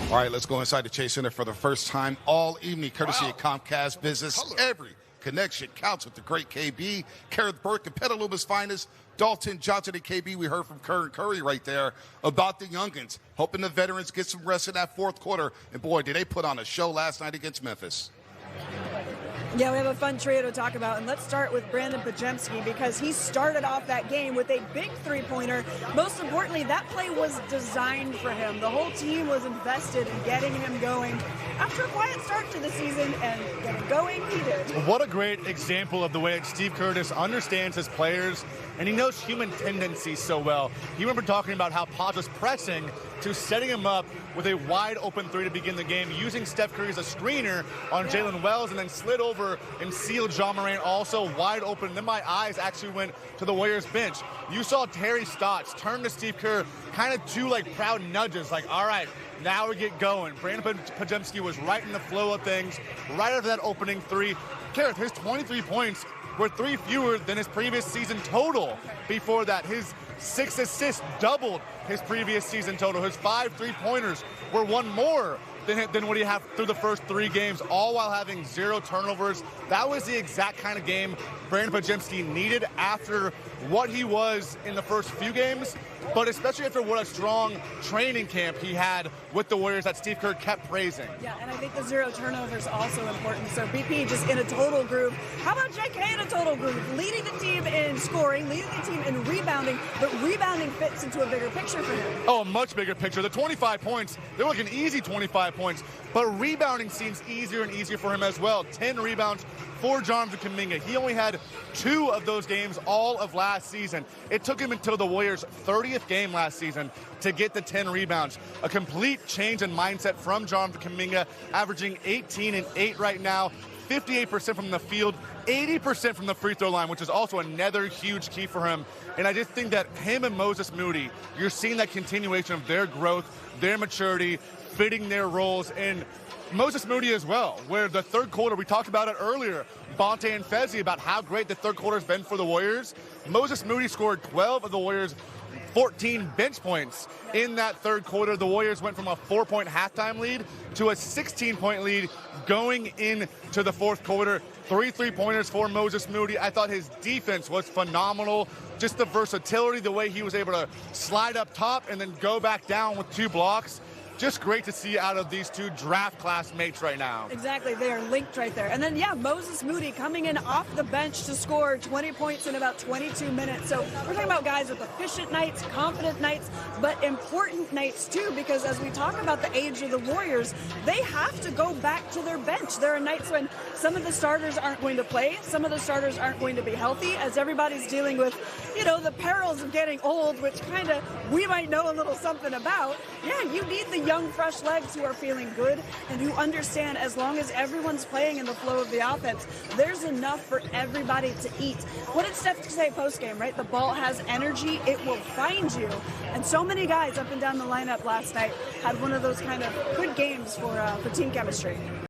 All right, let's go inside the Chase Center for the first time all evening, courtesy of Comcast Business. Every connection counts with the great KB, Kerith Burke, and Petaluma's finest, Dalton Johnson and KB. We heard from Kerr and Curry right there about the youngins, hoping the veterans get some rest in that fourth quarter. And boy, did they put on a show last night against Memphis. Yeah, we have a fun trio to talk about, and let's start with Brandin Podziemski because he started off that game with a big three-pointer. Most importantly, that play was designed for him. The whole team was invested in getting him going after a quiet start to the season, and getting going, he did. What a great example of the way Steve Curtis understands his players, and he knows human tendencies so well. You remember talking about how Podge was pressing to setting him up with a wide-open three to begin the game, using Steph Curry as a screener on Jalen Wells, and then slid over and sealed John Morant also wide open. Then my eyes actually went to the Warriors bench. You saw Terry Stotts turn to Steve Kerr, kind of two like proud nudges, like, all right, now we get going. Brandin Podziemski was right in the flow of things, right after that opening three. Kerith, his 23 points were 3 fewer than his previous season total. Before that, his 6 assists doubled his previous season total. His 5 3-pointers were 1 more than what he had through the first 3 games, all while having 0 turnovers. That was the exact kind of game Brandin Podziemski needed after what he was in the first few games, but especially after what a strong training camp he had with the Warriors that Steve Kerr kept praising. Yeah, and I think the 0 turnovers also important. So BP just in a total group. How about JK in a total group? Leading the team in scoring, leading the team in rebounding, but rebounding fits into a bigger picture for him. Oh, a much bigger picture. The 25 points, they were like an easy 25 points, but rebounding seems easier and easier for him as well. 10 rebounds for Jonathan Kuminga. He only had 2 of those games all of last season. It took him until the Warriors' 30th game last season to get the 10 rebounds. A complete change in mindset from Jonathan Kuminga, averaging 18 and 8 right now, 58% from the field, 80% from the free throw line, which is also another huge key for him. And I just think that him and Moses Moody, you're seeing that continuation of their growth, their maturity, fitting their roles, and Moses Moody as well, where the third quarter, we talked about it earlier, Bonte and Fezzi, about how great the third quarter has been for the Warriors. Moses Moody scored 12 of the Warriors' 14 bench points in that third quarter. The Warriors went from a 4-point halftime lead to a 16-point lead going into the fourth quarter. 3 3-pointers for Moses Moody. I thought his defense was phenomenal. Just the versatility, the way he was able to slide up top and then go back down with 2 blocks. Just great to see out of these 2 draft class mates right now. Exactly, they are linked right there. And then, yeah, Moses Moody coming in off the bench to score 20 points in about 22 minutes. So we're talking about guys with efficient nights, confident nights, but important nights too, because as we talk about the age of the Warriors, they have to go back to their bench. There are nights when some of the starters aren't going to play, some of the starters aren't going to be healthy, as everybody's dealing with, you know, the perils of getting old, which kind of we might know a little something about. Yeah, you need the young, fresh legs who are feeling good and who understand as long as everyone's playing in the flow of the offense, there's enough for everybody to eat. What did Steph say post-game, right? The ball has energy, it will find you. And so many guys up and down the lineup last night had one of those kind of good games for team chemistry.